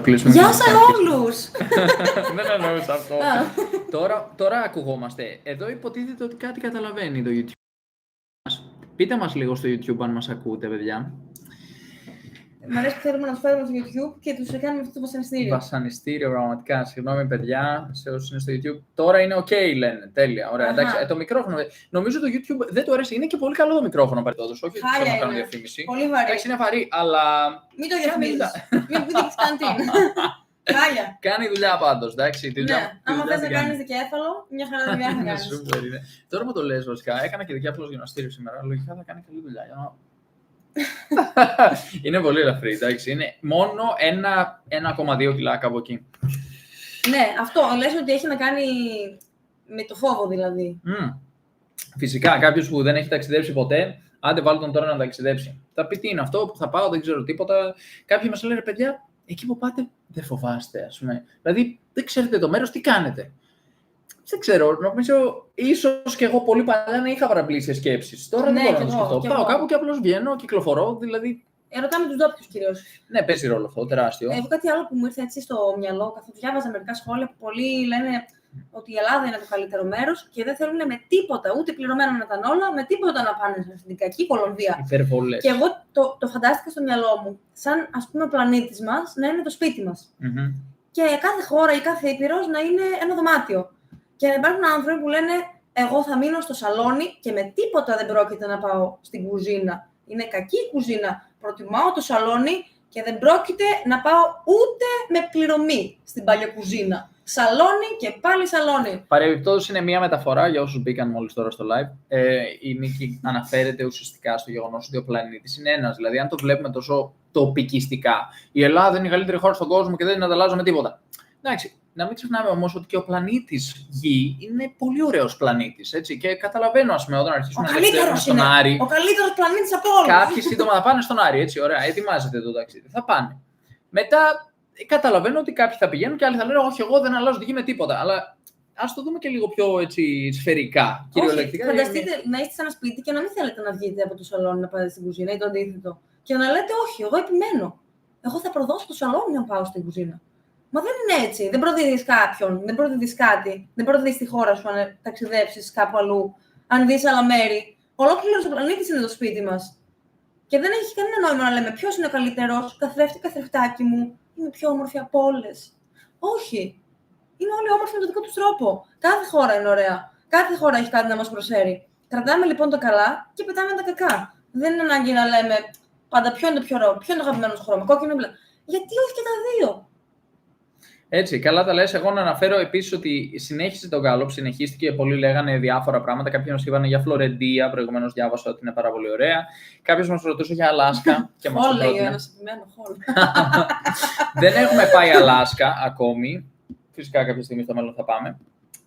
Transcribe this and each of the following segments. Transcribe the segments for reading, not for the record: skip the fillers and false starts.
Γεια σας όλους! Δεν εννοούσα αυτό. Τώρα ακουγόμαστε. Εδώ υποτίθεται ότι κάτι καταλαβαίνει το YouTube. Πείτε μας λίγο στο YouTube αν μας ακούτε, παιδιά. Μ' αρέσει που θέλουμε να τους φέρουμε στο YouTube και τους κάνουμε αυτό το βασανιστήριο. Βασανιστήριο, πραγματικά. Συγγνώμη, παιδιά, σε όσους είναι στο YouTube. Τώρα είναι OK, λένε. Τέλεια. Ωραία. Εντάξει, το μικρόφωνο. Νομίζω το YouTube δεν του αρέσει. Είναι και πολύ καλό το μικρόφωνο παρετόδος. Όχι ότι θέλω να κάνω διαφήμιση. Πολύ βαρύ. Εντάξει, είναι βαρύ, αλλά. Μην το διαφημίζεις. Μην δείξεις καντίν. Χάλια. Κάνει δουλειά πάντως. Εντάξει. Ναι, άμα θες να κάνεις δικέφαλο, μια χαρά δουλειά θα κάνεις. Τώρα που το λες, βασικά, έκανα και δικέφαλο γυμναστήριο σήμερα. Λογικά θα κάνει καλή δουλειά. Είναι πολύ ελαφρύ, εντάξει. Είναι μόνο 1,2 κιλά από εκεί. Ναι, αυτό λες ότι έχει να κάνει με το φόβο δηλαδή. Φυσικά, κάποιος που δεν έχει ταξιδέψει ποτέ, άντε βάλτε τον τώρα να ταξιδέψει. Θα πει τι είναι αυτό που θα πάω, δεν ξέρω τίποτα. Κάποιοι μας λένε, παιδιά, εκεί που πάτε δεν φοβάστε, ας πούμε. Δηλαδή, δεν ξέρετε το μέρος, τι κάνετε. Δεν ξέρω, νομίζω ίσως και εγώ πολύ παλιά να είχα παραπλήσιες σκέψεις. Τώρα δεν μπορώ να το σκεφτώ. Πάω κάπου και απλώς βγαίνω, κυκλοφορώ, δηλαδή. Ρωτάμε τους ντόπιους κυρίως. Ναι, παίζει ρόλο αυτό, τεράστιο. Έχω κάτι άλλο που μου ήρθε έτσι στο μυαλό, καθώς διάβαζα μερικά σχόλια που πολλοί λένε ότι η Ελλάδα είναι το καλύτερο μέρος και δεν θέλουν με τίποτα, ούτε πληρωμένα να ήταν όλα, με τίποτα να πάνε στην κακή Κολομβία. Υπερβολές. Και εγώ το φαντάστηκα στο μυαλό μου, σαν ας πούμε ο πλανήτης μας να είναι το σπίτι μας. Και κάθε χώρα ή κάθε ήπειρος να είναι ένα δωμάτιο. Και να υπάρχουν άνθρωποι που λένε, εγώ θα μείνω στο σαλόνι και με τίποτα δεν πρόκειται να πάω στην κουζίνα. Είναι κακή η κουζίνα. Προτιμάω το σαλόνι και δεν πρόκειται να πάω ούτε με πληρωμή στην παλιά κουζίνα. Σαλόνι και πάλι σαλόνι. Παρεμπιπτόντως είναι μια μεταφορά για όσους μπήκαν μόλις τώρα στο live. Η Νίκη αναφέρεται ουσιαστικά στο γεγονός ότι ο πλανήτης είναι ένας. Δηλαδή, αν το βλέπουμε τόσο τοπικιστικά, η Ελλάδα είναι η καλύτερη χώρα στον κόσμο και δεν την ανταλλάζω με τίποτα. Εντάξει. Να μην ξεχνάμε όμως ότι και ο πλανήτης Γη είναι πολύ ωραίος πλανήτης, έτσι. Και καταλαβαίνω, ας πούμε, όταν αρχίσουν να ταξιδεύουν στον Άρη. Ο καλύτερος πλανήτης από όλους. Κάποιοι σύντομα θα πάνε στον Άρη, έτσι. Ωραία, ετοιμάζεται το ταξίδι. Θα πάνε. Μετά καταλαβαίνω ότι κάποιοι θα πηγαίνουν και άλλοι θα λένε, όχι, εγώ δεν αλλάζω τη Γη με τίποτα. Αλλά ας το δούμε και λίγο πιο έτσι, σφαιρικά, κυριολεκτικά. Φανταστείτε να είστε σε ένα σπίτι και να μην θέλετε να βγείτε από το σαλόνι να πάτε στην κουζίνα ή το αντίθετο. Και να λέτε, όχι, εγώ επιμένω. Εγώ θα προδώσω το σαλόνι να πάω στην κουζίνα. Μα δεν είναι έτσι. Δεν προδίδεις κάποιον, δεν προδίδεις κάτι, δεν προδίδεις τη χώρα σου αν ταξιδέψεις κάπου αλλού, αν δεις άλλα μέρη. Ολόκληρος ο πλανήτης είναι το σπίτι μας. Και δεν έχει κανένα νόημα να λέμε ποιος είναι ο καλύτερος, καθρέφτη, καθρεφτάκι μου, είμαι πιο όμορφη από όλες. Όχι. Είναι όλοι όμορφοι με τον δικό τους τρόπο. Κάθε χώρα είναι ωραία. Κάθε χώρα έχει κάτι να μας προσφέρει. Κρατάμε λοιπόν το καλά και πετάμε τα κακά. Δεν είναι ανάγκη να λέμε πάντα ποιο είναι το πιο ωραίο, ποιο είναι το αγαπημένο σου χρώμα, κόκκινο μπλε. Γιατί όχι και τα δύο. Έτσι, καλά τα λες. Εγώ να αναφέρω επίσης ότι συνέχισε το Γκάλοπ, συνεχίστηκε. Πολλοί λέγανε διάφορα πράγματα. Κάποιοι μας είπαν για Φλωρεντία, προηγουμένως διάβασα ότι είναι πάρα πολύ ωραία. Κάποιος μας ρωτούσε για Αλάσκα. Χολ, λέει ο ένας επιμένω, χολ. Δεν έχουμε πάει Αλάσκα ακόμη. Φυσικά κάποια στιγμή στο μέλλον θα πάμε.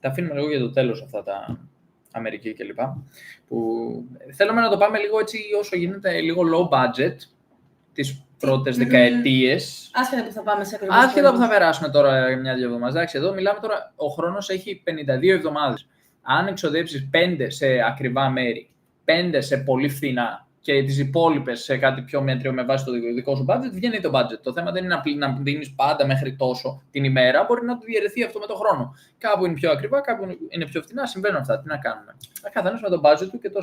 Τα αφήνουμε λίγο για το τέλος αυτά τα Αμερική κλπ. Που θέλουμε να το πάμε λίγο έτσι όσο γίνεται, λίγο low budget. Τις πρώτες δεκαετίες. Άσχετα που θα πάμε σε ακριβώς. Άσχετα που θα περάσουμε τώρα μια-δυο εβδομάδες. Εντάξει, εδώ μιλάμε τώρα, ο χρόνος έχει 52 εβδομάδες. Αν εξοδέψεις 5 σε ακριβά μέρη, 5 σε πολύ φθηνά και τις υπόλοιπες σε κάτι πιο μέτριο με βάση το δικό σου budget, βγαίνει το budget. Το θέμα δεν είναι να δίνεις πάντα μέχρι τόσο την ημέρα, μπορεί να διαιρεθεί αυτό με τον χρόνο. Κάπου είναι πιο ακριβά, κάπου είναι πιο φθηνά, συμβαίνουν αυτά. Τι να κάνουμε. Καθένας με το budget του και το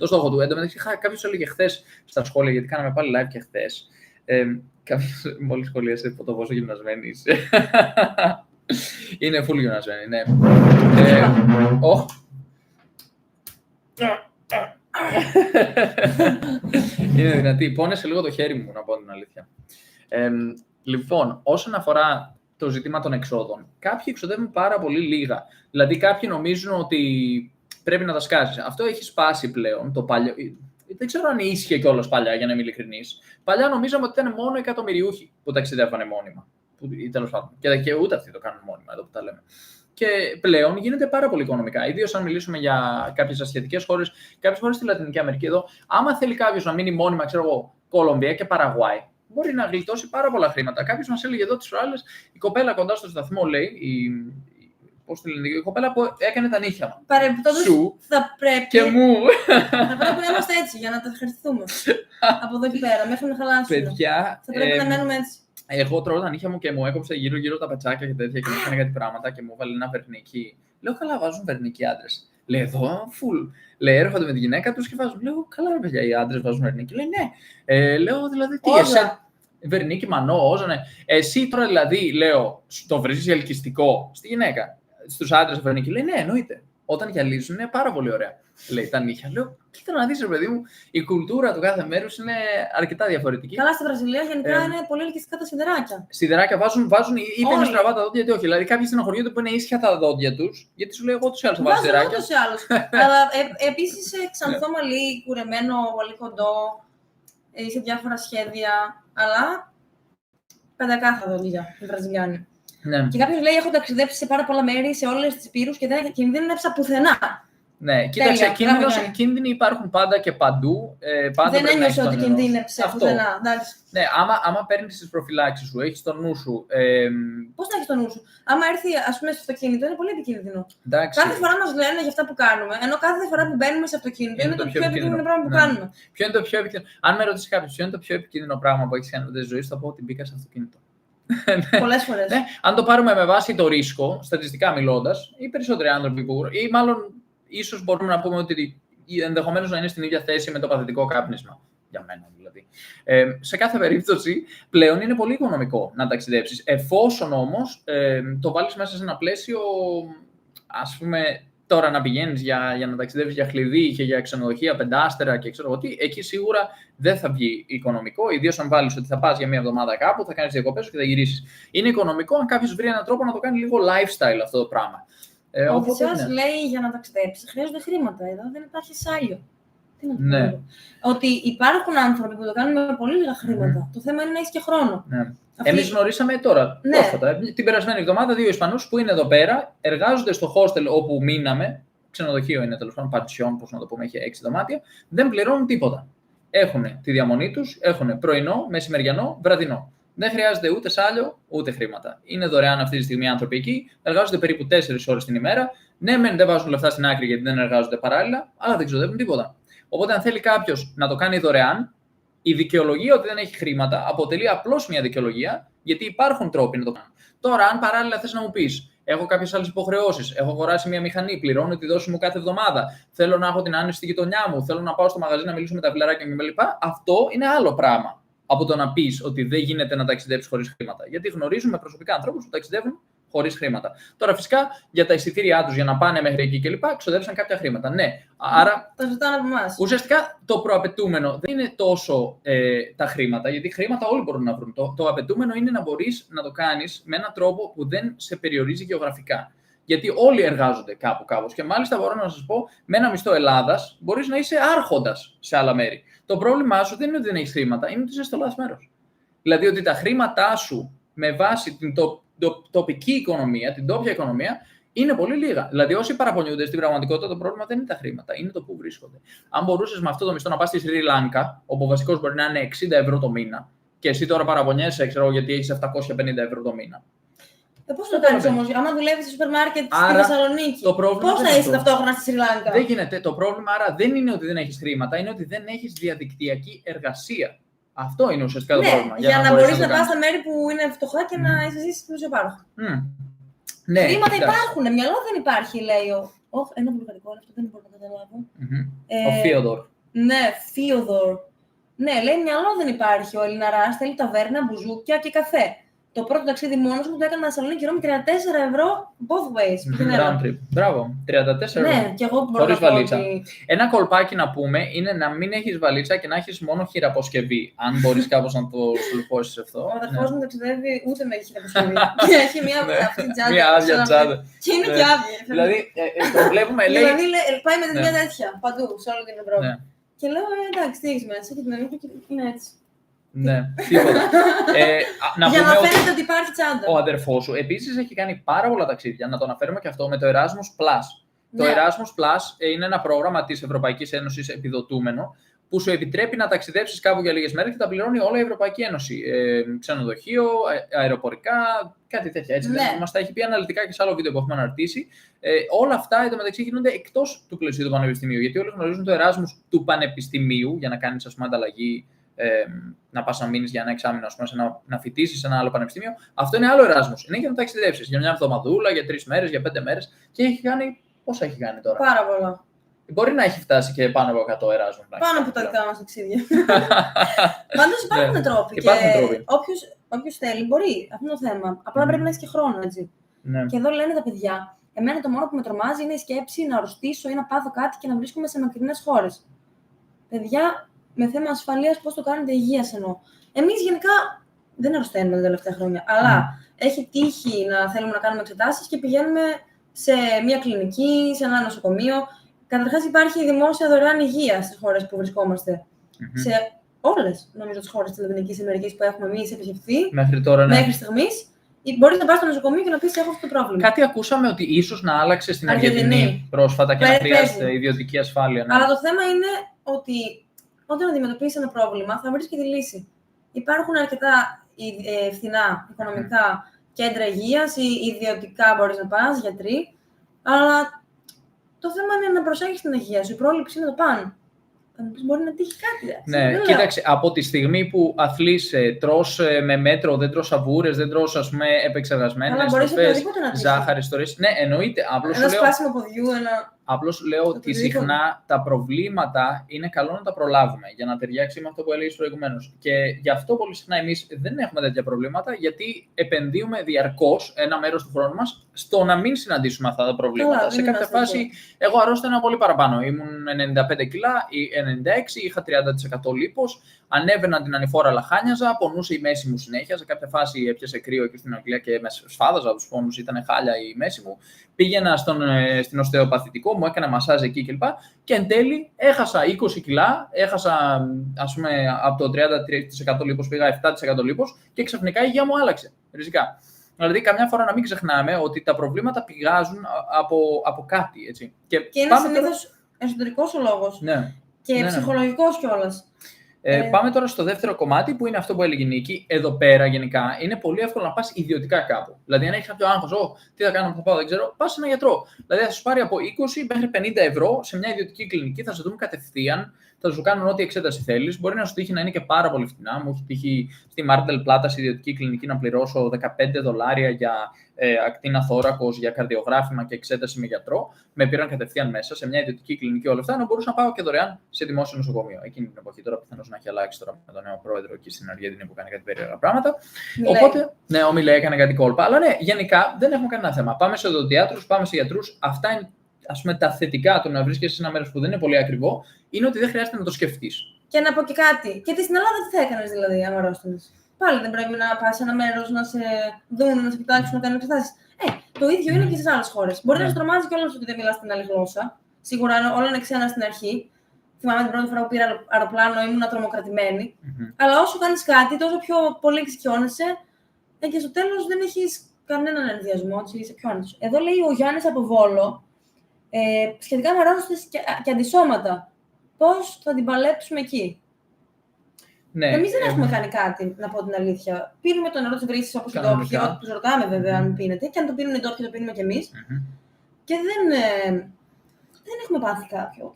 στόχο του. Εν τω μεταξύ, κάποιος έλεγε χθες στα σχόλια, γιατί κάναμε πάλι live και χθες. Κάποιος μόλις σχολίασε το πόσο γυμνασμένη είσαι. Είναι full γυμνασμένη, ναι. Είναι δυνατή. Πόνεσε λίγο το χέρι μου, να πω την αλήθεια. Λοιπόν, όσον αφορά το ζήτημα των εξόδων, κάποιοι εξοδεύουν πάρα πολύ λίγα. Δηλαδή, κάποιοι νομίζουν ότι πρέπει να τα σκάσεις. Αυτό έχει σπάσει πλέον το παλιό. Δεν ξέρω αν ίσχυε κιόλας παλιά, για να είμαι ειλικρινής. Παλιά νομίζαμε ότι ήταν μόνο εκατομμυριούχοι που ταξιδεύανε μόνιμα. Ή τέλος πάντων. Και ούτε αυτοί το κάνουν μόνιμα, εδώ που τα λέμε. Και πλέον γίνεται πάρα πολύ οικονομικά. Ιδίως αν μιλήσουμε για κάποιες ασιατικές χώρες, κάποιες χώρες στη Λατινική Αμερική εδώ. Άμα θέλει κάποιος να μείνει μόνιμα, ξέρω εγώ, Κολομβία και Παραγουάη, μπορεί να γλιτώσει πάρα πολλά χρήματα. Κάποιος μας έλεγε εδώ τις προάλλες, η κοπέλα κοντά στο σταθμό, λέει, πώς τη λένε, η κοπέλα που έκανε τα νύχια μου. Σου θα πρέπει. Και μου. Θα πρέπει να είμαστε έτσι για να τα ευχαριστούμε. Από εδώ και πέρα, μέχρι να χαλάσουμε. Παιδιά, θα πρέπει να μένουμε έτσι. Εγώ τρώω τα νύχια μου και μου έκοψε γύρω-γύρω τα πετσάκια και τέτοια και μου έκανε κάτι πράγματα και μου έβαλε ένα βερνίκι. Λέω, καλά, βάζουν βερνίκι άντρες. Λέει, εδώ, full. Λέει, έρχονται με τη γυναίκα τους και βάζουν. Λέω, καλά, ρε παιδιά, οι άντρες βάζουν βερνίκι. Λέει, ναι. Λέω, δηλαδή, τι βερνίκι, μανό, όζα, ναι. Εσύ τώρα δηλαδή, λέω, το βρίζεις ελκυστικό στη γυναίκα. Στους άντρες βερνίκι. Λέει, ναι, εννοείται. Όταν γυαλίζουν είναι πάρα πολύ ωραία. Λέει τα νύχια. Λέω, κοίτα να δεις, ρε παιδί μου, η κουλτούρα του κάθε μέρους είναι αρκετά διαφορετική. Καλά, στη Βραζιλία γενικά είναι πολύ ελκυστικά τα σιδεράκια. Σιδεράκια βάζουν είτε είναι στραβά τα δόντια είτε όχι. Δηλαδή κάποιοι στενοχωριούνται που είναι ίσια τα δόντια τους, γιατί σου λέει, εγώ τους άλλους θα βάλω σιδεράκια. Ούτως ή άλλως. Αλλά επίσης ξανθό μαλλί, κουρεμένο, πολύ κοντό, σε διάφορα σχέδια. Αλλά πεντακάθαρα δόντια οι Βραζιλιάνοι. Ναι. Και κάποιος λέει: έχω ταξιδέψει σε πάρα πολλά μέρη, σε όλες τις ηπείρους και δεν κινδύνευσα πουθενά. Ναι, κοίταξε, κίνδυνοι υπάρχουν πάντα και παντού. Πάντα δεν ένιωσα ότι κινδύνεψε πουθενά. Ναι, άμα παίρνεις τις προφυλάξεις σου, έχεις το νου σου. Πώς να έχεις το νου σου? Άμα έρθει, ας πούμε, στο αυτοκίνητο, είναι πολύ επικίνδυνο. Εντάξει. Κάθε φορά μας λένε για αυτά που κάνουμε, ενώ κάθε φορά που μπαίνουμε σε αυτοκίνητο είναι το πιο επικίνδυνο πράγμα που κάνουμε. Ποιο είναι το πιο επικίνδυνο? Αν με ρωτήσει κάποιος, ποιο είναι το πιο επικίνδυνο πράγμα που έχεις κάνει με τη ζωή σου, θα πω ότι μπήκα σε αυτοκίνητο. Πολλές φορές. Ναι. Αν το πάρουμε με βάση το ρίσκο, στατιστικά μιλώντας, οι περισσότεροι άνθρωποι που. Ή μάλλον ίσως μπορούμε να πούμε ότι ενδεχομένως να είναι στην ίδια θέση με το παθητικό κάπνισμα. Για μένα δηλαδή. Σε κάθε περίπτωση, πλέον είναι πολύ οικονομικό να ταξιδέψεις. Εφόσον όμως το βάλεις μέσα σε ένα πλαίσιο, ας πούμε, τώρα να πηγαίνεις για να ταξιδεύεις για χλειδί και για ξενοδοχεία πεντάστερα και ξέρω εγώ τι, εκεί σίγουρα δεν θα βγει οικονομικό. Ιδίως αν βάλεις ότι θα πας για μία εβδομάδα κάπου, θα κάνεις διακοπές και θα γυρίσεις. Είναι οικονομικό αν κάποιος βρει έναν τρόπο να το κάνει λίγο lifestyle αυτό το πράγμα. Ο Οδυσσέας λέει για να ταξιδέψει χρειάζονται χρήματα. Εδώ δεν υπάρχει σάλιο. Τι να το ναι. Ότι υπάρχουν άνθρωποι που το κάνουν με πολύ λίγα χρήματα. Το θέμα είναι να έχεις και χρόνο. Ναι. Εμείς γνωρίσαμε τώρα, πρόσφατα, την περασμένη εβδομάδα, 2 Ισπανούς που είναι εδώ πέρα, εργάζονται στο hostel όπου μείναμε. Ξενοδοχείο είναι τέλος πάντων, πανσιόν, πώς να το πούμε, έχει 6 δωμάτια. Δεν πληρώνουν τίποτα. Έχουν τη διαμονή τους, έχουν πρωινό, μεσημεριανό, βραδινό. Δεν χρειάζεται ούτε σάλιο, ούτε χρήματα. Είναι δωρεάν αυτή τη στιγμή οι άνθρωποι εκεί. Εργάζονται περίπου 4 ώρες την ημέρα. Ναι, δεν βάζουν λεφτά στην άκρη γιατί δεν εργάζονται παράλληλα, αλλά δεν ξοδεύουν τίποτα. Οπότε, αν θέλει κάποιος να το κάνει δωρεάν, η δικαιολογία ότι δεν έχει χρήματα αποτελεί απλώς μια δικαιολογία, γιατί υπάρχουν τρόποι να το κάνουν. Τώρα, αν παράλληλα θες να μου πεις, έχω κάποιες άλλες υποχρεώσεις, έχω αγοράσει μια μηχανή, πληρώνω τη δόση μου κάθε εβδομάδα, θέλω να έχω την άνεση στη γειτονιά μου, θέλω να πάω στο μαγαζί να μιλήσω με τα φιλαράκια μου κλπ. Αυτό είναι άλλο πράγμα από το να πεις ότι δεν γίνεται να ταξιδέψεις χωρίς χρήματα. Γιατί γνωρίζουμε προσωπικά ανθρώπους που ταξιδεύουν χωρίς χρήματα. Τώρα, φυσικά, για τα εισιτήριά τους για να πάνε μέχρι εκεί κλπ. Ξοδέψαν κάποια χρήματα. Ναι, άρα. Τα ζητάνε από εμάς. Ουσιαστικά το προαπαιτούμενο δεν είναι τόσο τα χρήματα, γιατί χρήματα όλοι μπορούν να βρουν. Το απαιτούμενο είναι να μπορείς να το κάνεις με έναν τρόπο που δεν σε περιορίζει γεωγραφικά. Γιατί όλοι εργάζονται κάπως. Και μάλιστα μπορώ να σας πω, με ένα μισθό Ελλάδας μπορείς να είσαι άρχοντας σε άλλα μέρη. Το πρόβλημά σου δεν είναι ότι δεν έχεις χρήματα, είναι ότι είσαι στο λάθος μέρος. Δηλαδή ότι τα χρήματά σου με βάση την τοπική οικονομία, την τόπια οικονομία, είναι πολύ λίγα. Δηλαδή, όσοι παραπονιούνται στην πραγματικότητα, το πρόβλημα δεν είναι τα χρήματα, είναι το πού βρίσκονται. Αν μπορούσες με αυτό το μισθό να πας στη Σρι Λάνκα, όπου ο βασικός μπορεί να είναι 60 ευρώ το μήνα, και εσύ τώρα παραπονιέσαι, ξέρω, γιατί έχεις 750 ευρώ το μήνα. Πώς το κάνεις όμως, άμα δουλεύεις στο σούπερ μάρκετ στη Θεσσαλονίκη, πώς θα είσαι ταυτόχρονα στη Σρι Λάνκα? Δεν γίνεται. Το πρόβλημα άρα δεν είναι ότι δεν έχεις χρήματα, είναι ότι δεν έχεις διαδικτυακή εργασία. Αυτό είναι ουσιαστικά το πρόβλημα. Για να μπορείς να πας στα μέρη που είναι φτωχά και να ζήσεις πλουσιοπάροχα. Ναι, χρήματα υπάρχουν, μυαλό δεν υπάρχει, λέει ένα βουλγαρικό, αυτό δεν μπορώ να καταλάβω. Ο Φίοδορ. Ναι, Φίοδορ. Ναι, λέει μυαλό δεν υπάρχει. Ο Ελληναράς θέλει ταβέρνα, μπουζούκια και καφέ. Το πρώτο ταξίδι μόνος μου το έκανα Θεσσαλονίκη με 34 ευρώ both ways. Round trip. Μπράβο. 34 ευρώ. Ναι, και εγώ μπορώ χωρίς να πω βαλίτσα. ότι... Ένα κολπάκι να πούμε είναι να μην έχεις βαλίτσα και να έχεις μόνο χειραποσκευή. Αν μπορείς κάπως να το σουλφώσεις αυτό. Ο αδερφός μου ταξιδεύει ούτε με χειραποσκευή. Και έχει μια τσάντα. Μια άδεια τσάντα. Και είναι και άδεια. Δηλαδή, το βλέπουμε, λέει. Δηλαδή, πάει με μια τέτοια παντού, σε όλη την Ευρώπη. Και λέω, εντάξει, τι έχεις μέσα, και την ανοίγω και είναι έτσι. Ναι, τίποτα. Για να φαίνεται ότι υπάρχει τσάντα. Ο αδερφός σου επίσης έχει κάνει πάρα πολλά ταξίδια. Να το αναφέρουμε και αυτό με το Erasmus Plus. Το Erasmus Plus είναι ένα πρόγραμμα της Ευρωπαϊκής Ένωσης επιδοτούμενο που σου επιτρέπει να ταξιδέψεις κάπου για λίγες μέρες και τα πληρώνει όλα η Ευρωπαϊκή Ένωση. Ξενοδοχείο, αεροπορικά, κάτι τέτοια. Έτσι. Μας τα έχει πει αναλυτικά και σε άλλο βίντεο που έχουμε αναρτήσει. Όλα αυτά εντωμεταξύ γίνονται εκτός του πλαισίου του πανεπιστημίου. Γιατί όλοι γνωρίζουν το Erasmus του πανεπιστημίου για να κάνεις, ας πούμε, ανταλλαγή να πας να μείνεις για ένα εξάμηνο, να φοιτήσεις σε ένα άλλο πανεπιστήμιο. Αυτό είναι άλλο Εράσμους. Είναι για να ταξιδέψεις για μια εβδομαδούλα, για 3 μέρες, για 5 μέρες. Και έχει κάνει. Πόσα έχει κάνει τώρα? Πάρα πολλά. Μπορεί να έχει φτάσει και πάνω από 100 Εράσμους. Πάνω από τα δικά μας ταξίδια. Πάντως υπάρχουν τρόποι. Όποιος θέλει μπορεί. Αυτό είναι το θέμα. Απλά πρέπει να έχει και χρόνο, έτσι. Ναι. Και εδώ λένε τα παιδιά. Εμένα το μόνο που με τρομάζει είναι η σκέψη να αρρωστήσω ή να πάθω κάτι και να βρίσκομαι σε μακρινές χώρες. Παιδιά, με θέμα ασφαλείας, πώς το κάνετε, υγείας εννοώ. Εμείς γενικά δεν αρρωσταίνουμε τα τελευταία χρόνια. Αλλά έχει τύχει να θέλουμε να κάνουμε εξετάσεις και πηγαίνουμε σε μια κλινική, σε ένα νοσοκομείο. Καταρχάς, υπάρχει δημόσια δωρεάν υγεία στις χώρες που βρισκόμαστε. Σε όλες, νομίζω, τις χώρες της Λατινικής Αμερικής που έχουμε εμείς επισκεφθεί. Μέχρι τώρα, ναι. Μέχρι στιγμής. Μπορείς να πας στο νοσοκομείο και να πεις: έχω αυτό το πρόβλημα. Κάτι ακούσαμε ότι ίσως να άλλαξε στην Αργεντινή πρόσφατα και να χρειάζεται ιδιωτική ασφάλεια. Ναι. Αλλά το θέμα είναι ότι όταν αντιμετωπίσεις ένα πρόβλημα, θα βρεις και τη λύση. Υπάρχουν αρκετά φθηνά οικονομικά κέντρα υγείας ή ιδιωτικά μπορείς να πας, γιατροί. Αλλά το θέμα είναι να προσέχεις την υγεία σου. Η πρόληψη είναι το πάνω. Μπορεί να τύχει κάτι. Ναι, κοίταξε, από τη στιγμή που αθλείς, τρως με μέτρο, δεν τρως σαβούρες, δεν τρως, ας πούμε, επεξεργασμένες τροφές, ζάχαρη, ιστορίες. Ναι, εννοείται. Ένα σπάσιμο ποδιού, Απλώς λέω ότι συχνά τα προβλήματα είναι καλό να τα προλάβουμε για να ταιριάξει με αυτό που έλεγες προηγουμένως. Και γι' αυτό πολύ συχνά εμείς δεν έχουμε τέτοια προβλήματα, γιατί επενδύουμε διαρκώς ένα μέρος του χρόνου μας στο να μην συναντήσουμε αυτά τα προβλήματα. Σε κάποια φάση, εγώ αρρώστηνα πολύ παραπάνω. Ήμουν 95 κιλά ή 96, είχα 30% λίπος. Ανέβαινα την ανηφόρα, λαχάνιαζα, πονούσε η μέση μου συνέχεια. Σε κάποια φάση έπιασε κρύο και στην Αγγλία και με σφάδαζα τους πόνους, ήταν χάλια η μέση μου. Πήγαινα στην οστεοπαθητικό, μου έκανε μασάζ εκεί κλπ. Και εν τέλει έχασα 20 κιλά, έχασα ας πούμε από το 30% λίπος πήγα 7% λίπος και ξαφνικά η υγεία μου άλλαξε ριζικά. Δηλαδή, καμιά φορά να μην ξεχνάμε ότι τα προβλήματα πηγάζουν από κάτι. Έτσι. Και είναι συνήθως εσωτερικός ο λόγος. Ναι. Και ψυχολογικός κιόλας. Πάμε τώρα στο δεύτερο κομμάτι που είναι αυτό που έλεγε η Νίκη. Εδώ πέρα γενικά είναι πολύ εύκολο να πας ιδιωτικά κάπου. Δηλαδή, αν έχεις κάποιο άγχος, τι θα κάνω, θα πάω, δεν ξέρω, πας σε έναν γιατρό. Δηλαδή, θα σου πάρει από 20 μέχρι 50 ευρώ σε μια ιδιωτική κλινική, θα σε δουν κατευθείαν, θα σου κάνουν ό,τι εξέταση θέλεις. Μπορεί να σου τύχει να είναι και πάρα πολύ φτηνά. Μου έχει τύχει στη Μάρτελ Πλάτα, στη ιδιωτική κλινική, να πληρώσω $15 για ακτίνα θώρακος, για καρδιογράφημα και εξέταση με γιατρό. Με πήραν κατευθείαν μέσα σε μια ιδιωτική κλινική όλα αυτά, ενώ μπορούσα να πάω και δωρεάν σε δημόσιο νοσοκομείο. Εκείνη την εποχή τώρα πιθανώς να έχει αλλάξει τώρα με τον νέο πρόεδρο εκεί στην Αργεντινή που κάνει κάτι περίεργα πράγματα. Οπότε, ναι, ο Μιλέ έκανε κάτι κόλπα. Αλλά ναι, γενικά δεν έχουμε κανένα θέμα. Πάμε σε οδοντιάτρους, πάμε σε γιατρούς. Αυτά είναι, ας πούμε, τα θετικά του να βρίσκεσαι σε ένα μέρος που δεν είναι πολύ ακριβό, είναι ότι δεν χρειάζεται να το σκεφτείς. Και να πω και κάτι. Και στην Ελλάδα τι θα έκανες δηλαδή, άμα αρρώστηνες? Πάλι δεν πρέπει να πας σε ένα μέρος να σε δουν, να σε κοιτάξουν, να κάνουν εξετάσεις. Το ίδιο είναι και στις άλλες χώρες. Μπορεί να σε τρομάζει κιόλας ότι δεν μιλάς την άλλη γλώσσα. Σίγουρα όλα είναι ξένα στην αρχή. Θυμάμαι την πρώτη φορά που πήρα αεροπλάνο, ήμουν τρομοκρατημένη. Αλλά όσο κάνεις κάτι, τόσο πιο πολύ εξοικειώνεσαι και στο τέλος δεν έχεις κανέναν ενδιασμό. Είσαι πιο άνετος. Εδώ λέει ο Γιάννης από Βόλο σχετικά με αρρώστιες και αντισώματα. Πώς θα την παλέψουμε εκεί? Ναι, εμείς δεν έχουμε κάνει κάτι, να πω την αλήθεια. Πίνουμε το νερό της βρύσης όπως οι ντόπιοι, ό,τι τους ρωτάμε βέβαια αν πίνετε. Και αν το πίνουν οι ντόπιοι, το πίνουμε κι εμείς. Και δεν έχουμε πάθει κάποιο.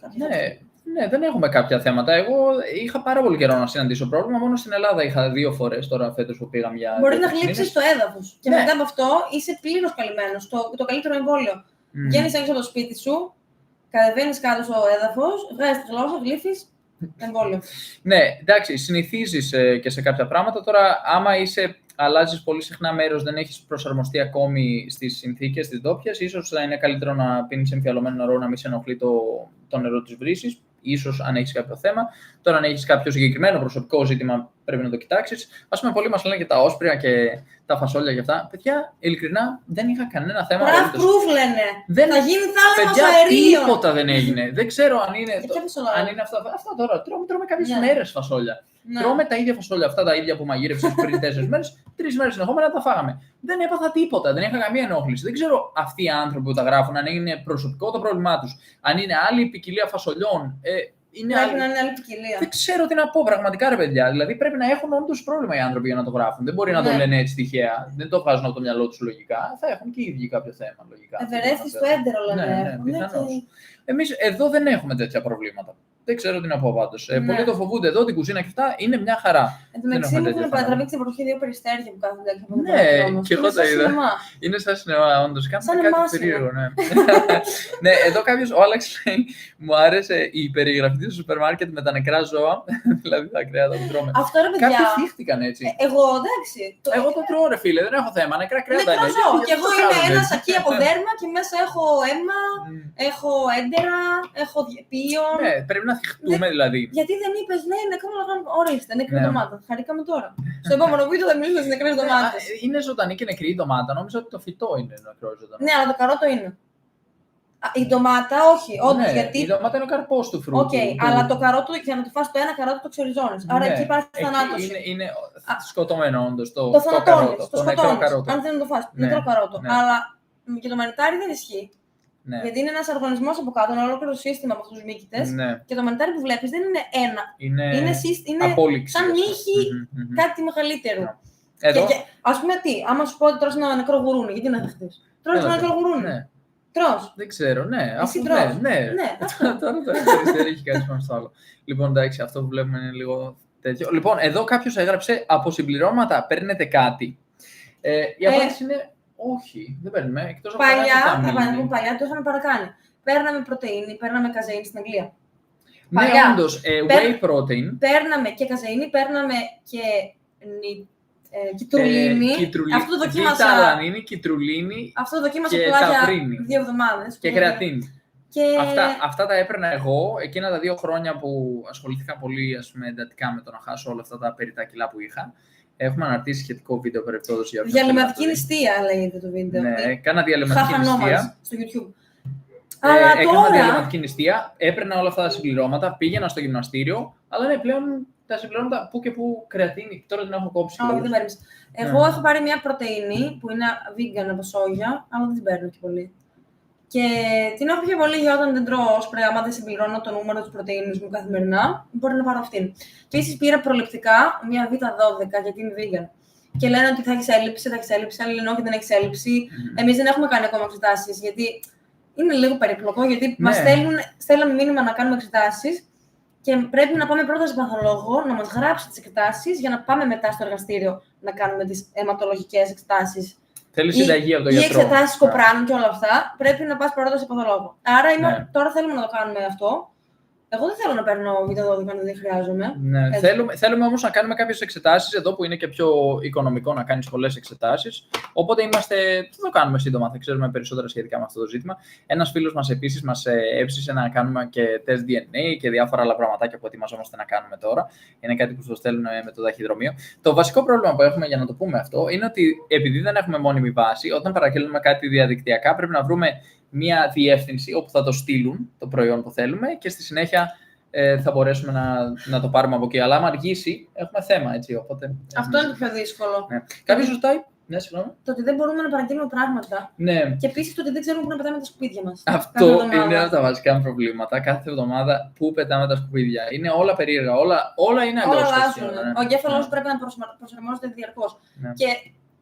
Ναι, δεν έχουμε κάποια θέματα. Εγώ είχα πάρα πολύ καιρό να συναντήσω πρόβλημα. Μόνο στην Ελλάδα είχα 2 φορές τώρα φέτος που πήγα μια. Μπορεί να γλύψεις το έδαφος. Και μετά από αυτό είσαι πλήρως καλυμμένος. Το καλύτερο εμβόλιο. Βγαίνεις έξω από το σπίτι σου, κατεβαίνεις κάτω στο έδαφος, βγάζεις τη γλώσσα, γλύφεις. Εμβόλιο. Ναι, εντάξει, συνηθίζεις και σε κάποια πράγματα. Τώρα, άμα αλλάζεις πολύ συχνά μέρος, δεν έχεις προσαρμοστεί ακόμη στις συνθήκες της ντόπιας, ίσως θα είναι καλύτερο να πίνεις εμφιαλωμένο νερό, να μην σε ενοχλεί το νερό της βρύσης. Ίσως αν έχεις κάποιο θέμα. Τώρα, αν έχεις κάποιο συγκεκριμένο προσωπικό ζήτημα, πρέπει να το κοιτάξεις. Ας πούμε, πολλοί μας λένε για τα όσπρια και τα φασόλια και αυτά. Παιδιά, ειλικρινά δεν είχα κανένα θέμα. Proof λένε. Θα γίνει θάλαμος αερίων. Τίποτα δεν έγινε. Δεν ξέρω αν είναι αυτά τώρα. Τρώμε κάποιες μέρες φασόλια. Τρώμε τα ίδια φασόλια, αυτά τα ίδια που μαγείρεψες πριν 4 μέρες, 3 μέρες συνεχόμενα τα φάγαμε. Δεν έπαθα τίποτα, δεν είχα καμία ενόχληση. Δεν ξέρω αυτοί οι άνθρωποι που τα γράφουν αν είναι προσωπικό το πρόβλημά τους, αν είναι άλλη ποικιλία φασολιών. Πρέπει να είναι άλλη ποικιλία. Δεν ξέρω τι να πω πραγματικά, ρε παιδιά. Δηλαδή πρέπει να έχουν όντως πρόβλημα οι άνθρωποι για να το γράφουν. Δεν μπορεί να το λένε έτσι τυχαία. Δεν το βγάζουν από το μυαλό τους λογικά. Θα έχουν και οι ίδιοι κάποιο θέμα λογικά. Ευερέθη στο έντερο, λένε. Ναι, πιθανώς. Εμείς εδώ δεν έχουμε τέτοια προβλήματα. Δεν ξέρω τι να πω πάντως. Ναι. Πολλοί το φοβούνται εδώ, την κουζίνα και αυτά είναι μια χαρά. Εν τω μεταξύ μου έχουν παρατραβήξει την εποχή δύο περιστέρια που κάθονται έξω από το Ναι, παράθυρο μας. και εγώ Είναι τα σαν είδα. σινεμά. Είναι σαν σινεμά, όντως. Σαν Κάνουν κάτι εμάς είναι. περίεργο, ναι. Ναι, εδώ κάποιος, ο Άλεξ λέει, μου άρεσε η περιγραφή του σούπερ μάρκετ με τα νεκρά ζώα, δηλαδή τα κρέατα που τρώμε. Αυτό ρε παιδιά. Κάποιοι θύχτηκαν έτσι. Εγώ εντάξει. Εγώ το τρώω, ρε φίλε, δεν έχω θέμα. Νεκρά κρέατα Νεκρό είναι. ζώο. Γιατί Και εγώ το είμαι κάνουν ένα έτσι. σακί από δέρμα και μέσα έχω αίμα, έχω έντερα, έχω πίον. Ναι, πρέπει να θυχτούμε δηλαδή. Γιατί δεν είπες ναι, νεκρό λαγάνι. Ορίστε, νεκρή Ναι. ντομάτα. Χαρήκαμε τώρα. Στο επόμενο βίντεο θα μιλήσουμε για τις νεκρές ντομάτες. Είναι ζωντανή και νεκρή η ντομάτα. Νόμιζα ότι το φυτό είναι νεκρό ζωντανό. Ναι, αλλά το καρότο είναι. Η ντομάτα όχι, όντως, Ναι, γιατί. η ντομάτα είναι ο καρπός του φρούτου. Οκ, αλλά το καρότο, για να το φας το ένα καρότο το ξεριζώνεις. Άρα Ναι, εκεί υπάρχει εκεί θανάτωση. Είναι σκοτωμένο όντως το Το θανατώνεις, καρότο. το Το νεκρό σκοτώνεις. καρότο. Αν θέλει να το φας, Ναι, νεκρό καρότο. ναι. Αλλά και το μανιτάρι δεν ισχύει. Ναι. Γιατί είναι ένας οργανισμός από κάτω, ένα ολόκληρο σύστημα από αυτούς τους μύκητες. Ναι. Και το μανιτάρι που βλέπεις δεν είναι ένα. Είναι απόλυξη. σαν νύχη κάτι μεγαλύτερο. Εδώ. Και, ας πούμε τι, άμα σου πω ότι τρως ένα νεκρό γουρούνι, γιατί να δεχτείς. Τρως ένα νεκρό γουρούνι. Ναι. Τρως. Δεν ξέρω, ναι. Εσύ Αφού τρως. ναι. Ναι, Τώρα το αριστερό έχει κάτι πάνω στο άλλο. Λοιπόν, εντάξει, αυτό που βλέπουμε είναι λίγο τέτοιο. Λοιπόν, εδώ κάποιος έγραψε από συμπληρώματα παίρνετε κάτι. Η απάντηση είναι όχι, δεν παίρνουμε. Εκτός από παλιά το είχαμε παρακάνει. Παίρναμε πρωτεΐνη, παίρναμε καζεΐνη στην Αγγλία. Ναι, Παλιά. όντως, whey protein. Παίρναμε και καζεΐνη, παίρναμε και κιτρουλίνη. Αυτό το δοκίμασα. Β-αλανίνη, κιτρουλίνη. Αυτό το δοκίμασα και τουλάχιστον ταυρίνη. 2 εβδομάδες. Και κρεατίνη. Και... Αυτά τα έπαιρνα εγώ εκείνα τα 2 χρόνια που ασχολήθηκα πολύ εντατικά με το να χάσω όλα αυτά τα περιτά κιλά που είχα. Έχουμε αναρτήσει σχετικό βίντεο περιπτώσεις για αυτό. Διαλυματική νηστεία λέγεται το βίντεο. Ναι, κάνα διαλυματική νηστεία. Στο YouTube. Έκανα διαλυματική νηστεία, έπαιρνα όλα αυτά τα συμπληρώματα, πήγαινα στο γυμναστήριο, αλλά ναι, πλέον τα συμπληρώματα που και που κρεατίνη. Τώρα την έχω κόψει. Εγώ έχω πάρει μια πρωτεΐνη που είναι vegan από σόγια, αλλά δεν την παίρνω και πολύ. Και την έχω πιο πολύ για όταν δεν τρώω σπρέ, άμα δεν συμπληρώνω το νούμερο της πρωτεΐνης μου καθημερινά, μπορεί να πάρω αυτήν. Επίσης πήρα προληπτικά μια Β12 γιατί είναι vegan. Και λένε ότι θα έχεις έλλειψη, άλλοι λένε όχι δεν έχεις έλλειψη. Εμείς δεν έχουμε κάνει ακόμα εξετάσεις, γιατί είναι λίγο περίπλοκο, γιατί μας στέλναμε μήνυμα να κάνουμε εξετάσεις και πρέπει να πάμε πρώτα στον παθολόγο, να μας γράψει τις εξετάσεις για να πάμε μετά στο εργαστήριο να κάνουμε τις αιματολογικές εξετάσεις. Θέλει συνταγή από τον γιατρό. Ή εξετάσεις κοπράνου και όλα αυτά, πρέπει να πας πρώτα σε παθολόγο. Άρα τώρα θέλουμε να το κάνουμε αυτό. Εγώ δεν θέλω να παίρνω Β12 αν δεν χρειάζομαι. Ναι. Θέλουμε όμως να κάνουμε κάποιες εξετάσεις εδώ που είναι και πιο οικονομικό να κάνεις πολλές εξετάσεις. Οπότε θα το κάνουμε σύντομα, θα ξέρουμε περισσότερα σχετικά με αυτό το ζήτημα. Ένας φίλος μας επίσης μας έψησε να κάνουμε και τεστ DNA και διάφορα άλλα πραγματάκια που ετοιμαζόμαστε να κάνουμε τώρα. Είναι κάτι που το στέλνουν με το ταχυδρομείο. Το βασικό πρόβλημα που έχουμε, για να το πούμε αυτό, είναι ότι επειδή δεν έχουμε μόνιμη βάση, όταν παραγγέλνουμε κάτι διαδικτυακά πρέπει να βρούμε μία διεύθυνση όπου θα το στείλουν το προϊόν που θέλουμε και στη συνέχεια θα μπορέσουμε να το πάρουμε από εκεί. Αλλά άμα αργήσει, έχουμε θέμα, έτσι, οπότε... Αυτό είναι το πιο δύσκολο. Ναι. Κάποιος ρωτάει... Ναι, συγγνώμη. Το ότι δεν μπορούμε να παραγγείλουμε πράγματα. Ναι. Και επίσης το ότι δεν ξέρουμε πού να πετάμε τα σκουπίδια μας. Αυτό είναι ένα από τα βασικά μου προβλήματα. Κάθε εβδομάδα πού πετάμε τα σκουπίδια. Είναι όλα περίεργα. Όλα είναι αλλιώς. Όλα αλλάζουν. Ο εγκέφαλος πρέπει να προσαρμόζεται διαρκώς. Ναι. Και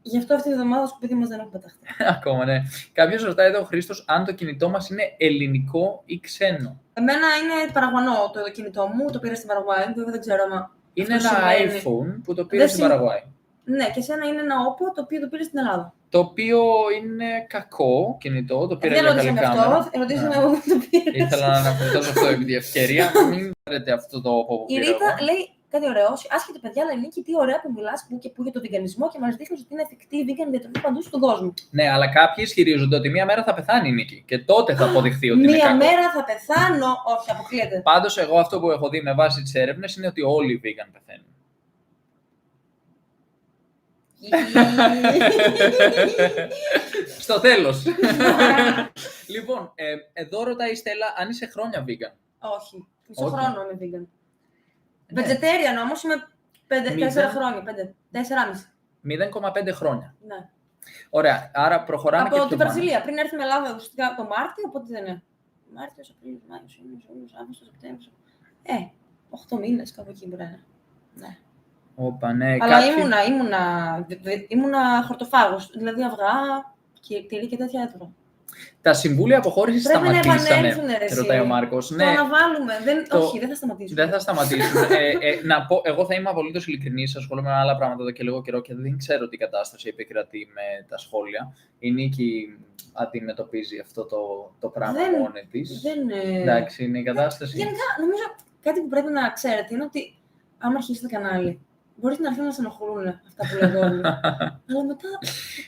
γι' αυτό αυτή τη βδομάδα το σκουπίδι μας δεν έχουν πεταχτεί. Ακόμα, ναι. Κάποιος ρωτάει εδώ ο Χρήστος αν το κινητό μας είναι ελληνικό ή ξένο. Εμένα είναι παραγουανό το κινητό μου, το πήρα στην Παραγουάη, βέβαια δεν ξέρω αν. Είναι ένα iPhone που το πήρε στην Παραγουάη. Ναι, και εσένα είναι ένα Oppo το οποίο το πήρε στην Ελλάδα. Το οποίο είναι κακό κινητό, το πήρα για καλή κάμερα. Ρωτήσαμε εγώ που το πήρε. Ήθελα να αναφερθώ σε αυτό επί τη ευκαιρία. Μην πάρετε αυτό το Oppo που πήρα. Η Ρίτα λέει κάτι ωραίο. Άσχετο παιδιά, αλλά Νίκη, τι ωραία που μιλάς που και που για τον βιγκανισμό και μας δείχνει ότι είναι εφικτή η vegan διατροφή παντού στον κόσμο. Ναι, αλλά κάποιοι ισχυρίζονται ότι μία μέρα θα πεθάνει η Νίκη και τότε θα αποδειχθεί ότι είναι κακό. Μία μέρα θα πεθάνω, όχι, αποκλείεται. Πάντως, εγώ αυτό που έχω δει με βάση τις έρευνες είναι ότι όλοι οι vegan πεθαίνουν. Στο τέλος. Λοιπόν, εδώ ρωτάει η Στέλλα αν είσαι χρόνια vegan. Όχι, μισό χρόνο είμαι vegan. Vegetarian όμως είμαι 4 χρόνια, 4,5. 0,5 χρόνια. Ναι. Ωραία, άρα προχωράμε από και την Βραζιλία. Πριν έρθει η Ελλάδα ουσιαστικά το Μάρτιο, οπότε δεν είναι. Μάρτιος, Απρίλιος, Μάιος, Ιούνιος, Αύγουστος, Σεπτέμβριος. 8 μήνες κάπου εκεί μπορεί να είναι. Ναι. Όπα, ναι. Αλλά ήμουνα χορτοφάγος, δηλαδή αυγά και τυρί και τέτοια έτρωγα. Τα συμβούλια αποχώρησης σταματήσανε, ρωτάει ο Μάρκος. Το αναβάλουμε. Όχι, δεν θα σταματήσουμε. Δεν θα σταματήσουμε. Να πω, εγώ θα είμαι απολύτως ειλικρινής, ασχολούμαι με άλλα πράγματα εδώ και λίγο καιρό και δεν ξέρω τι κατάσταση επικρατεί με τα σχόλια. Η Νίκη αντιμετωπίζει αυτό το πράγμα μόνη της. Εντάξει, είναι η κατάσταση. Γενικά, νομίζω κάτι που πρέπει να ξέρετε είναι ότι άμα αρχίσετε κανάλι, μπορείτε να αρχίσετε να σας ενοχλούν αυτά που λέτε όλοι. Αλλά μετά.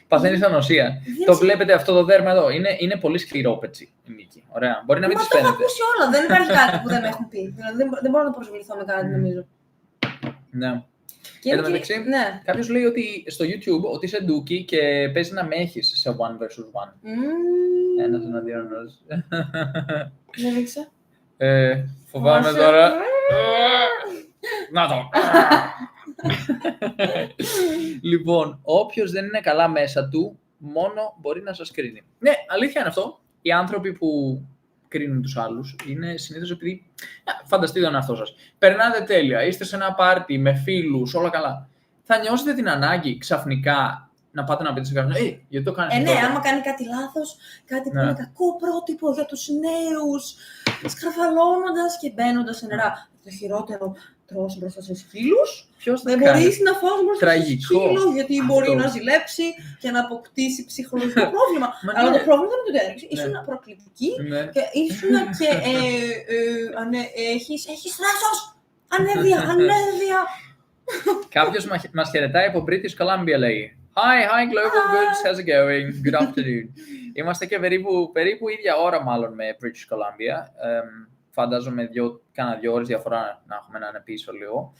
Παθαίνεις ανοσία. Το βλέπετε αυτό το δέρμα εδώ. Είναι πολύ σκληρό πετσί η Νίκη. Ωραία. Μπορεί να μην τις φαίνεται. Μα το έχω ακούσει όλα. Δεν υπάρχει κάτι που δεν με έχουν πει. Δηλαδή δεν μπορώ να προσβληθώ με κάτι, νομίζω. Ναι. Εν τω μεταξύ, κάποιος λέει ότι στο YouTube ότι είσαι ντούκι και παίζει να με έχεις σε one versus one. Ένας εναντίον ενός. Δεν δείξα. Φοβάμαι τώρα. Να το. Λοιπόν, όποιος δεν είναι καλά μέσα του, μόνο μπορεί να σας κρίνει. Ναι, αλήθεια είναι αυτό. Οι άνθρωποι που κρίνουν τους άλλους είναι συνήθως επειδή. Φανταστείτε τον εαυτό σας. Περνάτε τέλεια, είστε σε ένα πάρτι με φίλους, όλα καλά. Θα νιώσετε την ανάγκη ξαφνικά να πάτε να πείτε σε κάποιον, γιατί το κάνεις αυτό. Ναι, άμα κάνει κάτι λάθος, κάτι που είναι κακό πρότυπο για τους νέους, σκαρφαλώνοντας και μπαίνοντας σε νερά. Το χειρότερο, τρως μπροστά στους φίλους. Δεν μπορείς να φας μπροστά στους φίλους, γιατί μπορεί να ζηλέψει και να αποκτήσει ψυχολογικό πρόβλημα. Αλλά το πρόβλημα δεν είναι το τέλος. Ήσουν προκλητική και ήσουν και έχεις θράσος. Ανέβεια. Κάποιος μας χαιρετάει από British Columbia, λέει. Hi, Global Goods, how's it going? Good afternoon. Είμαστε και περίπου ίδια ώρα μάλλον με British Columbia. Φαντάζομαι κάνα 2 ώρες διαφορά να έχουμε να είναι πίσω λίγο.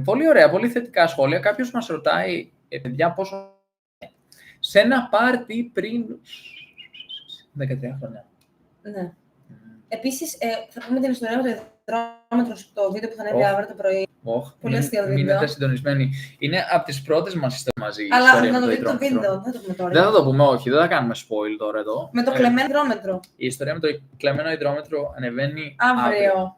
Πολύ ωραία, πολύ θετικά σχόλια. Κάποιος μας ρωτάει, παιδιά, πόσο... Σε ένα πάρτι πριν 13 χρόνια. Ναι. Επίσης, θα πούμε την ιστορία με το υδρόμετρο στο βίντεο που θα ανέβει αύριο το πρωί. Πολύ αστείο βίντεο. Μείνετε συντονισμένοι. Είναι από τις πρώτες μας ιστορίες μαζί. Αλλά να το δείτε το βίντεο, δεν θα το πούμε τώρα. Δεν θα το πούμε, όχι, δεν θα κάνουμε spoil τώρα εδώ. Με το κλεμμένο υδρόμετρο. Η ιστορία με το κλεμμένο υδρόμετρο ανεβαίνει αύριο.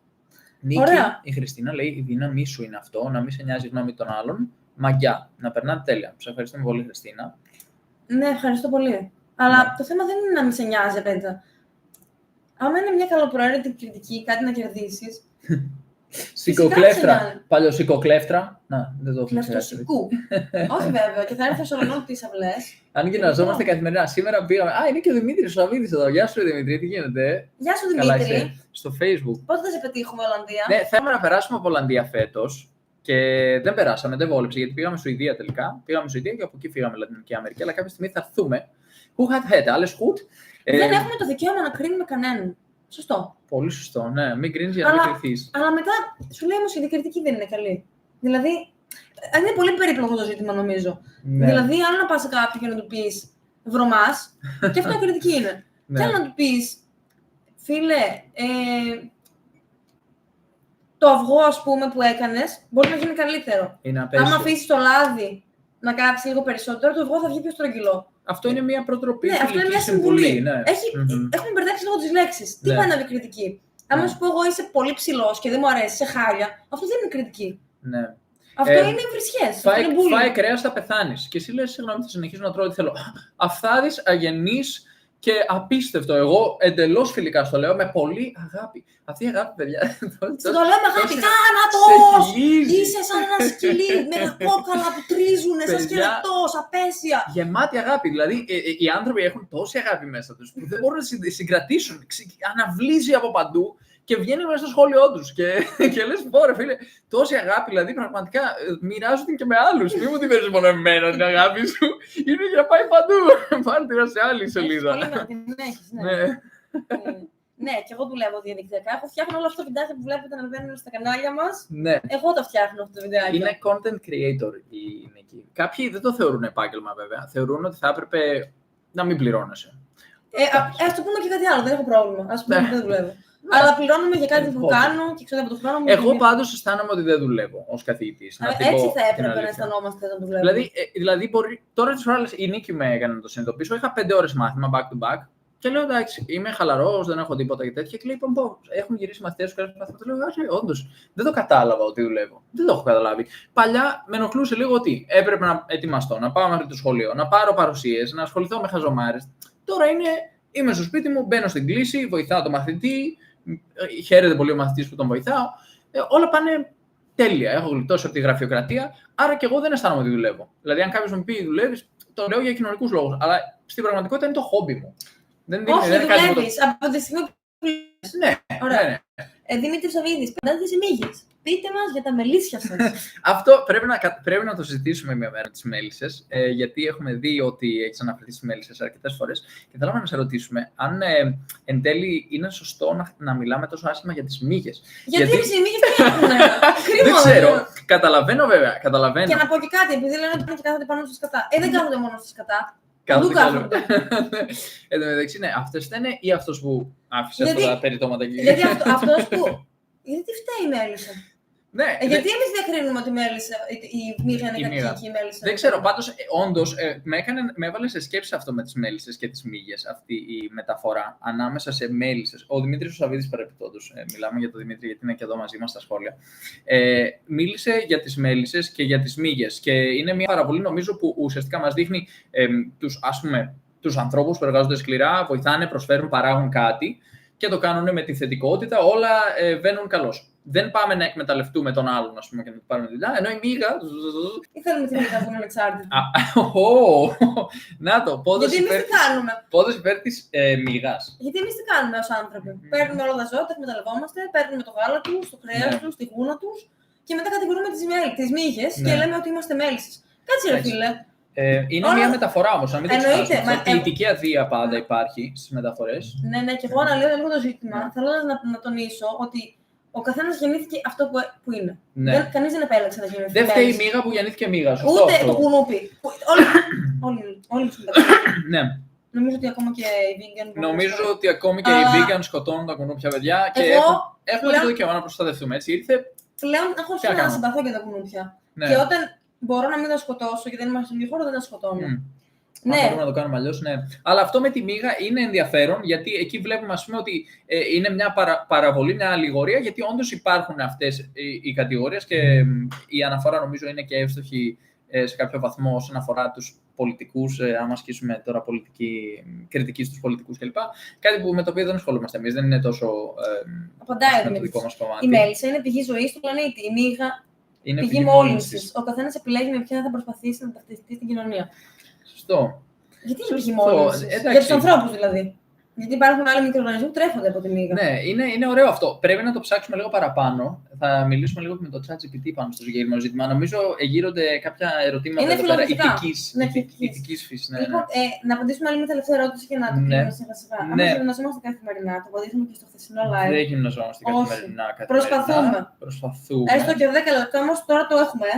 Νίκη, η Χριστίνα λέει: η δύναμή σου είναι αυτό, να μην σε νοιάζει η γνώμη των άλλων. Μαγκιά, να περνάτε τέλεια. Σας ευχαριστούμε πολύ, Χριστίνα. Ναι, ευχαριστώ πολύ. Αλλά το θέμα δεν είναι να μην σε νοιάζει, απέναντι. Άμα είναι μια καλοπροαίρετη κριτική, κάτι να κερδίσεις. Σικοκλέφτρα. Παλιοσικοκλέφτρα. Να, δεν το έχω ξέρει. Όχι βέβαια, και θα έρθω σε όλων τις αυλές. Αν γιναζόμαστε καθημερινά. Σήμερα πήγαμε. Είναι και ο Δημήτρης ο Σαββίδης εδώ. Γεια σου, Δημήτρη, τι γίνεται? Γεια σου, Δημήτρη. Στο Facebook. Πότε θα σε πετύχουμε, Ολλανδία? Ναι, θέλουμε να περάσουμε από Ολλανδία φέτος. Και δεν περάσαμε, δεν βόλεψε, γιατί πήγαμε Σουηδία τελικά. Πήγαμε Σουηδία και από εκεί φύγαμε Λατινική Αμερική. Αλλά κάποια στιγμή θα έρθουμε. Alles gut. Δεν έχουμε το δικαίωμα να κρίνουμε κανέναν. Σωστό. Πολύ σωστό, ναι. Μην κρίνεις για να μην κρυθείς. Αλλά μετά σου λέει όμως η κριτική δεν είναι καλή. Δηλαδή, είναι πολύ περίπλοκο το ζήτημα, νομίζω. Ναι. Δηλαδή, άλλο να πας σε κάποιον και να του πεις βρωμάς, και αυτό κριτική είναι. Ναι. Και άλλο να του πεις, φίλε, το αυγό, ας πούμε, που έκανες, μπορεί να γίνει καλύτερο. Αν αφήσεις το λάδι να κάψει λίγο περισσότερο, το αυγό θα βγει πιο στρογγυλό. Αυτό είναι μια προτροπή. Ναι, αυτό είναι μια συμβουλή. Ναι. Έχουμε μπερδέψει λίγο τις λέξεις. Τι πάει να είναι κριτική? Αν σου πω εγώ είσαι πολύ ψηλός και δεν μου αρέσει, σε χάλια, αυτό δεν είναι κριτική. Ναι. Αυτό είναι βρισιές. Φάει κρέας, θα πεθάνεις. Και εσύ λες, συγγνώμη, θα συνεχίσω να τρώω ό,τι θέλω. Αφθάδης, αγενής και απίστευτο. Εγώ εντελώς φιλικά στο λέω με πολύ αγάπη. Αυτή η αγάπη, παιδιά. Στο λέω με αγάπη. Θάνατος! Είσαι σαν ένα σκυλί με τα κόκαλα που τρίζουνε, σαν σκελετός, απέσια. Γεμάτη αγάπη. Δηλαδή, οι άνθρωποι έχουν τόση αγάπη μέσα τους που δεν μπορούν να συγκρατήσουν. Αναβλύζει από παντού. Και βγαίνει μέσα στο σχόλιο τους και λες, πόρε φίλε, τόση αγάπη, δηλαδή πραγματικά μοιράζονται και με άλλους. Μην μου την παίρνεις μόνο εμένα την αγάπη σου, είναι για να πάει παντού. Πάρε την σε άλλη σελίδα. Ναι, και εγώ δουλεύω διαδικτυακά. Εγώ φτιάχνω όλα αυτά τα βιντεάκια που βλέπετε να ανεβαίνουν στα κανάλια μας. Ναι. Εγώ τα φτιάχνω αυτά τα βιντεάκια. Είναι content creator η Νίκη. Κάποιοι δεν το θεωρούν επάγγελμα βέβαια. Θεωρούν ότι θα έπρεπε να μην πληρώνεσαι. Ας το πούμε και κάτι άλλο, δεν έχω πρόβλημα. Ας πούμε ότι δεν δουλεύω. Αλλά πληρώνουμε για κάτι που κάνω και ξοδεύω το χρόνο μου. Εγώ πάντως αισθάνομαι ότι δεν δουλεύω ως καθηγητής. Έτσι θα έπρεπε να αισθανόμαστε όταν δουλεύουμε. Δηλαδή τώρα τις φορές η Νίκη με έκανε να το συνειδητοποιήσω. Είχα 5 ώρες μάθημα back to back και λέω εντάξει, είμαι χαλαρός, δεν έχω τίποτα και τέτοια. Και λέει έχουν γυρίσει μαθητές σου, λέω όντως δεν το κατάλαβα ότι δουλεύω. Δεν το έχω καταλάβει. Παλιά με ενοχλούσε λίγο ότι έπρεπε να ετοιμαστώ, να πάω μέχρι το σχολείο, να πάρω παρουσίες, να ασχοληθώ με χαζομάρες. Τώρα είναι Είμαι στο σπίτι μου, μπαίνω στην κλίση, βοηθάω τον μαθητή, χαίρεται πολύ ο μαθητής που τον βοηθάω. Όλα πάνε τέλεια. Έχω γλιτώσει από τη γραφειοκρατία, άρα και εγώ δεν αισθάνομαι ότι δουλεύω. Δηλαδή, αν κάποιος μου πει δουλεύεις, το λέω για κοινωνικούς λόγους. Αλλά στην πραγματικότητα είναι το χόμπι μου. Όχι, δεν δουλεύεις. Από τη στιγμή που. Ναι, ωραία. Ναι. Δημήτρη Σαββίδης, πεντάτε σε μύγες. Πείτε μας για τα μελίσια σας. Αυτό πρέπει να το συζητήσουμε μια μέρα τις μέλισσες, γιατί έχουμε δει ότι έχεις αναφερθεί στις μέλισσες αρκετές φορές και θέλαμε να σε ρωτήσουμε αν εν τέλει είναι σωστό να μιλάμε τόσο άσχημα για τις μύγες. Γιατί οι μύγες τι έχουν. Δεν ξέρω. Καταλαβαίνω βέβαια. Και να πω και κάτι, επειδή λένε ότι είναι και κάθονται πάνω στα σκατά. Δεν κάθονται μόνο στα σκατά. Κάθονται. Εν τω μεταξύ, ναι, αυτές φταίνε ή αυτός που άφησε αυτά τα περιτώματα εκεί. Γιατί αυτός που. Γιατί φταίει η μέλισσα. Ναι, γιατί εμείς διακρίνουμε ότι η μύγα είναι κακή και η μέλισσα. Δεν ξέρω, πάντως, όντως, με έβαλε σε σκέψη αυτό με τις μέλισσες και τις μύγες, αυτή η μεταφορά ανάμεσα σε μέλισσες. Ο Δημήτρης Σαββίδης, παρεπιπτόντως, μιλάμε για τον Δημήτρη γιατί είναι και εδώ μαζί μας στα σχόλια, μίλησε για τις μέλισσες και για τις μύγες. Και είναι μια παραβολή, νομίζω, που ουσιαστικά μας δείχνει τους ανθρώπους που εργάζονται σκληρά, βοηθάνε, προσφέρουν, παράγουν κάτι και το κάνουν με τη θετικότητα, όλα βαίνουν καλώς. Δεν πάμε να εκμεταλλευτούμε τον άλλον, ας πούμε, και να του πάρουμε δουλειά, ενώ η μύγα. Τι θέλουμε τη μύγα που είναι ανεξάρτητη. Να το, πόδος γιατί εμείς τι κάνουμε. Πόδος υπέρ της μύγας. Γιατί εμείς τι κάνουμε ως άνθρωποι. Παίρνουμε όλα τα ζώα, τα εκμεταλλευόμαστε, παίρνουμε το γάλα τους, το κρέας τους, τη γούνα τους και μετά κατηγορούμε τις μύγες και λέμε ότι είμαστε μέλισσες. Κάτσε ρε φίλε. Είναι μια μεταφορά όμως, να μην το ξεχάσουμε. Η ποιητική αδεία πάντα υπάρχει στις μεταφορές. Ναι, και εγώ αναλύω λίγο το ζήτημα, θέλοντας να τονίσω ότι ο καθένας γεννήθηκε αυτό που είναι. Ναι. Κανείς δεν επέλεξε να γεννηθεί. Δεν φταίει η μύγα που γεννήθηκε μύγα. Ούτε το κουνούπι. Όλοι Ναι. Νομίζω ότι ακόμα και οι vegan. Νομίζω ότι ακόμη και οι vegan σκοτώνουν τα κουνούπια, παιδιά. Και έχουμε το δικαίωμα να προστατευτούμε. Έτσι ήρθε. Πλέον έχω αρχίσει να συμπαθώ για τα κουνούπια. Και όταν μπορώ να μην τα σκοτώσω και δεν είμαστε στη χώρα, δεν τα σκοτώνω. Ναι. Μπορούμε να το κάνουμε αλλιώς, ναι. Αλλά αυτό με τη μύγα είναι ενδιαφέρον, γιατί εκεί βλέπουμε, ας πούμε, ότι είναι μια παραβολή, μια αλληγορία, γιατί όντως υπάρχουν αυτές οι κατηγορίες και η αναφορά νομίζω είναι και εύστοχη σε κάποιο βαθμό όσον αφορά τους πολιτικούς, άμα ασκήσουμε τώρα κριτική στους πολιτικούς κλπ. Κάτι με το οποίο δεν ασχολούμαστε εμείς, δεν είναι τόσο το δικό μας κομμάτι. Η μέλισσα είναι πηγή ζωής του πλανήτη. Η μύγα είναι πηγή μόλυνσης. Ο καθένας επιλέγει με ποια θα προσπαθήσει να ταυτιστεί στην κοινωνία. Σωστό. Γιατί είναι πηγή μόλυνσης. Για τους ανθρώπους δηλαδή. Γιατί υπάρχουν άλλοι μικροοργανισμοί που τρέφονται από τη μύγα. Ναι, είναι ωραίο αυτό. Πρέπει να το ψάξουμε λίγο παραπάνω. Θα μιλήσουμε λίγο με το ChatGPT πάνω στο συγκεκριμένο ζήτημα. Νομίζω γύρονται κάποια ερωτήματα ηθικής φύσης. Ναι, λοιπόν, να απαντήσουμε άλλη μια τελευταία ερώτηση και να το κλείσουμε σιγά-σιγά. Αν γυμναζόμαστε καθημερινά, το απαντήσαμε και στο χθεσινό live. Δεν γυμναζόμαστε καθημερινά. Προσπαθούμε. Έστω και 10 λεπτά όμως τώρα το έχουμε.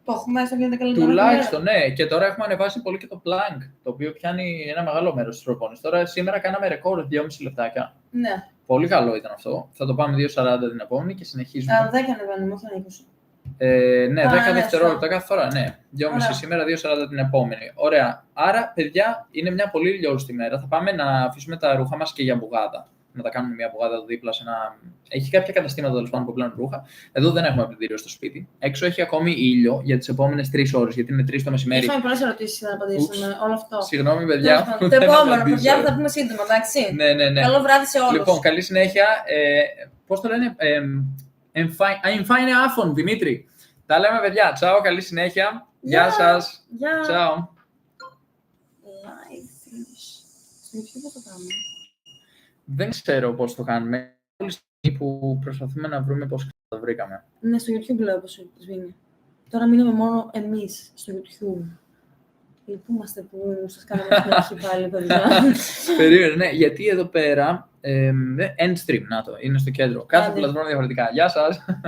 Το έχουμε έστω και 10 λεπτά. Τουλάχιστον, ναι. Και τώρα έχουμε ανεβάσει πολύ και το plank, το οποίο πιάνει ένα μεγάλο μέρος της προπόνησης. Τώρα σήμερα κάναμε ρεκόρ 2,5 λεπτάκια. Ναι. Πολύ καλό ήταν αυτό. Θα το πάμε 2,40 την επόμενη και συνεχίζουμε. 10 ανεβαίνουμε, όχι 20. Ναι, 10 δευτερόλεπτα κάθε φορά, ναι. 2,5 σήμερα, 2,40 την επόμενη. Ωραία. Άρα, παιδιά, είναι μια πολύ ηλιόλουστη μέρα. Θα πάμε να αφήσουμε τα ρούχα μας και για μπουγάδα. Να τα κάνουμε μια μπουγάδα δίπλα σε ένα. Έχει κάποια καταστήματα τέλος πάντων που πλένουν ρούχα. Εδώ δεν έχουμε πλυντήριο στο σπίτι. Έξω έχει ακόμη ήλιο για τις επόμενες 3 ώρες, γιατί είναι 3 το μεσημέρι. Είχαμε πολλές ερωτήσεις να απαντήσουμε όλο αυτό. Συγγνώμη, παιδιά. Το επόμενο, παιδιά, θα πούμε σύντομα, εντάξει. Ναι. Καλό βράδυ σε όλους. Λοιπόν, καλή συνέχεια. Πώς το λένε, I'm fine άφων, Δημήτρη. Τα λέμε, παιδιά. Τσάω, καλή συνέχεια. Γεια σας. Τσάω. Live finish. Στο YouTube πώς το κάνουμε. Δεν ξέρω πώς το κάνουμε. Όλη στιγμή που προσπαθούμε να βρούμε πώς το βρήκαμε. Ναι, στο YouTube λέω πώς σβήνει. Τώρα μείναμε μόνο εμείς στο YouTube. Λυπούμαστε που σας κάναμε στην αρχή πάλι, παιδιά. Περίμενε, ναι, γιατί εδώ πέρα end stream, να το, είναι στο κέντρο. Κάθε πλατφόρμα διαφορετικά. Γεια σας.